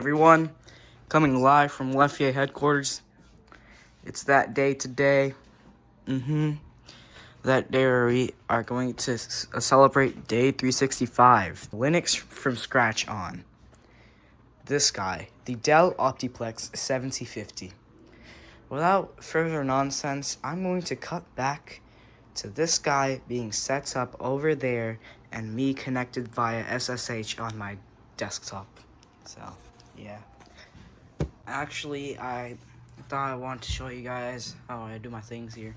Everyone, coming live from Lafayette headquarters. It's that day today. That day where we are going to celebrate day 365. Linux from scratch on. This guy, the Dell Optiplex 7050. Without further nonsense, I'm going to cut back to this guy being set up over there and me connected via SSH on my desktop. So, yeah. Actually, I thought I wanted to show you guys how I do my things here.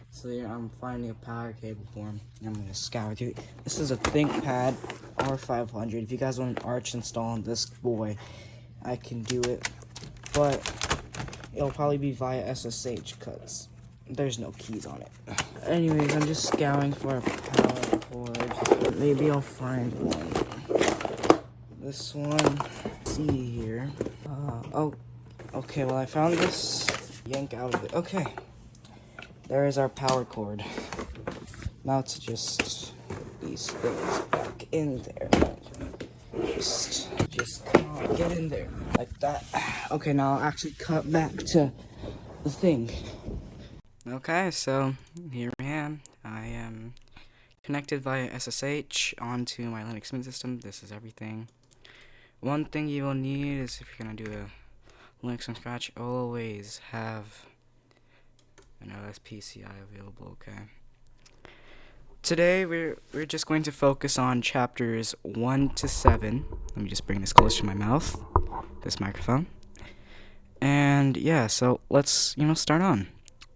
So here I'm finding a power cable for him. I'm gonna scour through. This is a ThinkPad R500. If you guys want an Arch install on this boy, I can do it. But it'll probably be via SSH because there's no keys on it. Anyways, I'm just scouring for a power cord. Maybe I'll find one. This one. See here. Oh. Okay, well I found this. Yank out of it. Okay. There is our power cord. Now to just these things back in there. Just get in there like that. Okay, now I'll actually cut back to the thing. Okay, so here I am. I am connected via SSH onto my Linux Mint system. This is everything. One thing you will need is if you're gonna do a Linux from scratch, always have an OSPCI available. Okay. Today we're just going to focus on chapters 1 to 7. Let me just bring this close to my mouth, this microphone. And yeah, so let's start on.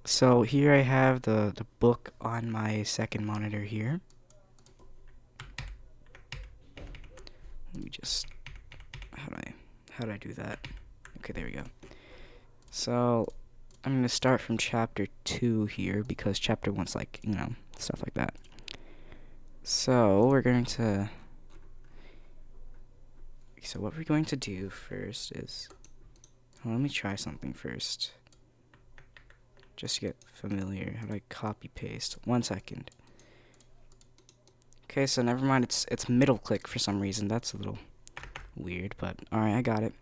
So here I have the book on my second monitor here. Let me just how do I do that? Okay, there we go. So I'm going to start from chapter 2 here because chapter 1's like, stuff like that. So what we're going to do first is, let me try something first. Just to get familiar. How do I copy paste? 1 second. Okay, so never mind, it's middle click for some reason. That's a little weird, but alright, I got it.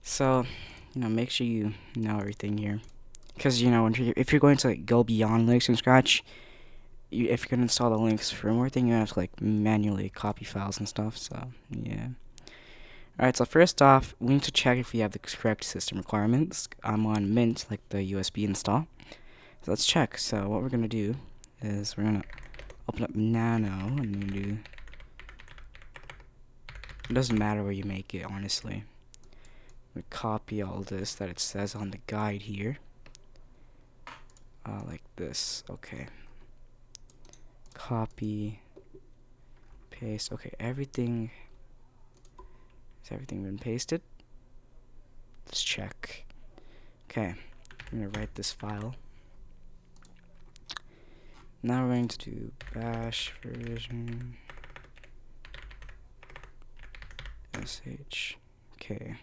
So, make sure you know everything here. Because, if you're going to go beyond Linux from scratch, if you're going to install the Linux firmware thing, you have to manually copy files and stuff, so, yeah. Alright, so first off, we need to check if we have the correct system requirements. I'm on Mint, like the USB install. So let's check. So what we're going to do is we're going to open up Nano, and we're going to do... It doesn't matter where you make it, honestly. We copy all this that it says on the guide here. Like this. Okay. Copy. Paste. Okay, everything... Has everything been pasted? Let's check. Okay. I'm going to write this file. Now we're going to do bash version sh. Okay.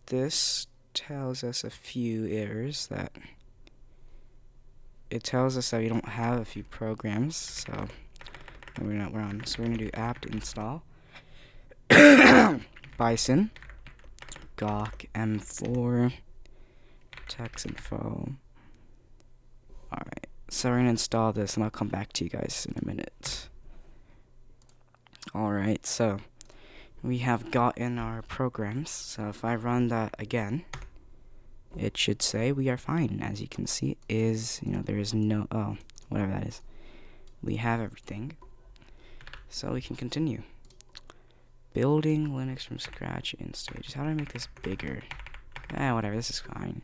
This tells us a few errors that it tells us that we don't have a few programs, so we're on. So we're gonna do apt install Bison Gawk M4 TextInfo. Alright, so we're gonna install this and I'll come back to you guys in a minute. Alright, so we have gotten our programs, so if I run that again, it should say we are fine. As you can see, there is no, whatever that is. We have everything, so we can continue. Building Linux from scratch in stages. How do I make this bigger? Whatever, this is fine.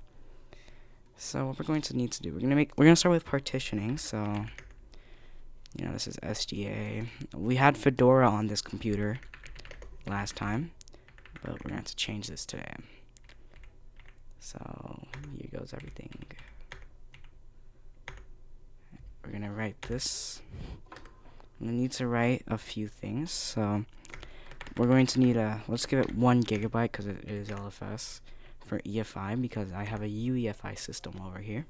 So what we're going to need to do, we're gonna start with partitioning, so this is SDA. We had Fedora on this computer last time, but we're gonna have to change this today. So here goes everything. We're gonna write this. I'm gonna need to write a few things, so we're going to need let's give it 1 gigabyte because it is LFS for EFI, because I have a UEFI system over here.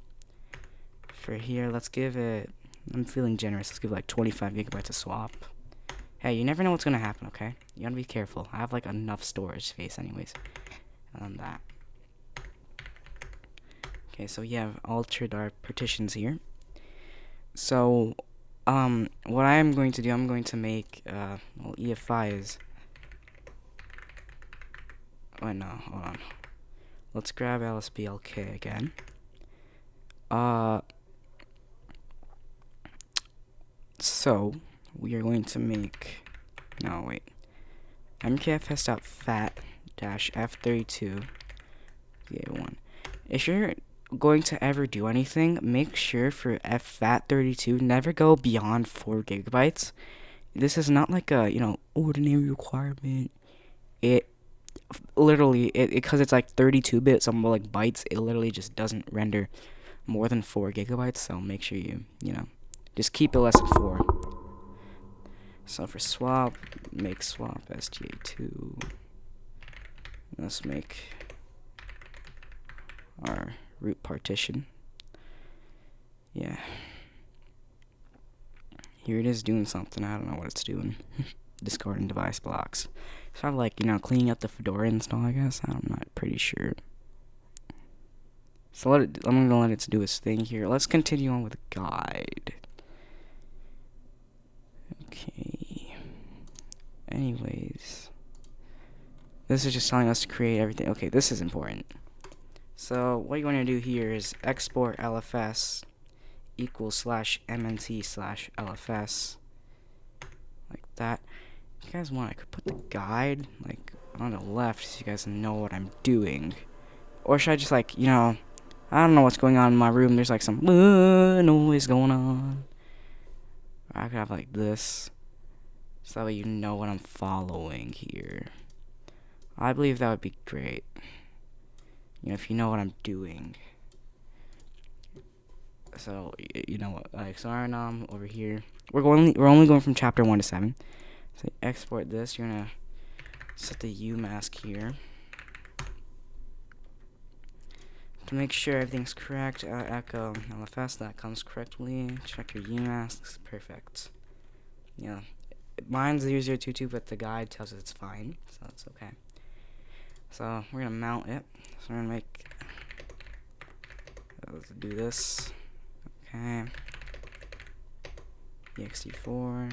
For here, let's give it, I'm feeling generous, let's give it like 25 gigabytes to swap. Hey, you never know what's gonna happen, okay? You gotta be careful. I have like enough storage space anyways. On that. Okay, so we have altered our partitions here. So, what I am going to do, I'm going to make, well, EFI is... Oh, no, hold on. Let's grab LSBLK again. So, we are going to make... No, wait. mkfs.fat-f32 1. If you're going to ever do anything, make sure for fat32 never go beyond 4 gigabytes. This is not like a, ordinary requirement. It literally, because it's like 32-bit, some like bytes, it literally just doesn't render more than 4 gigabytes. So make sure you just keep it less than 4. So for swap, make swap STA2. Let's make our root partition. Yeah. Here it is doing something. I don't know what it's doing. Discarding device blocks. Sort of like, cleaning up the Fedora install, I guess. I'm not pretty sure. So I'm gonna let it do its thing here. Let's continue on with the guide. Okay. Anyways. This is just telling us to create everything. Okay, this is important. So what you want to do here is export LFS equals /mnt/LFS. Like that. If you guys want, I could put the guide like on the left so you guys know what I'm doing. Or should I just like, I don't know what's going on in my room. There's like some noise going on. Or I could have like this. So that way you know what I'm following here. I believe that would be great. If you know what I'm doing. So, you know what, like, so over here. We're only going from chapter 1 to 7. So export this. You're gonna set the UMask here. To make sure everything's correct, echo LFS, that comes correctly. Check your UMasks, perfect. Yeah, mine's 0022, but the guide tells us it's fine, so that's okay. So we're gonna mount it. So we're gonna make. Let's do this. Okay. ext4.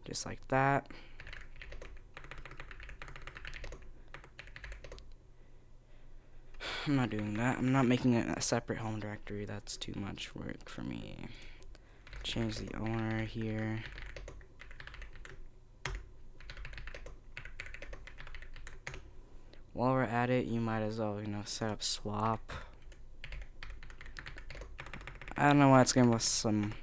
Just like that. I'm not doing that. I'm not making a separate home directory. That's too much work for me. Change the owner here. While we're at it, you might as well, set up swap. I don't know why it's giving us some.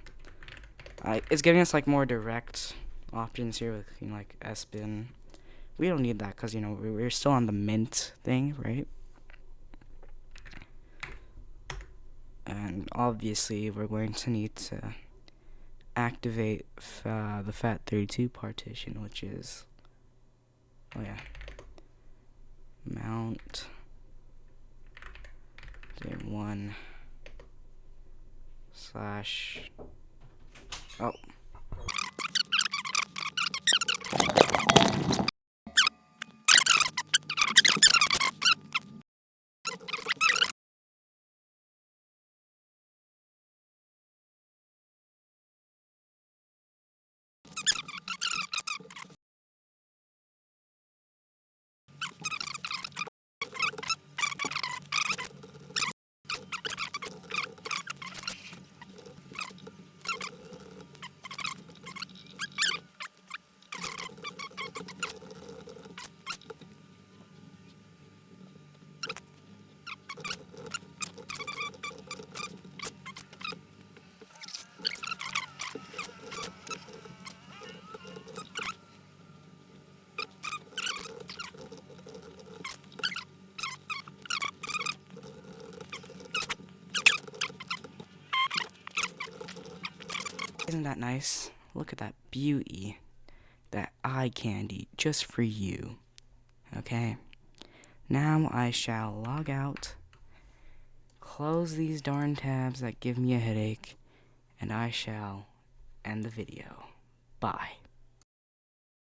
It's giving us like more direct options here with like sbin. We don't need that because we're still on the mint thing, right? And obviously we're going to need to activate the FAT32 partition, which is, oh yeah, mount j1 slash, oh. Isn't that nice? Look at that beauty. That eye candy just for you. Okay. Now I shall log out. Close these darn tabs that give me a headache. And I shall end the video. Bye.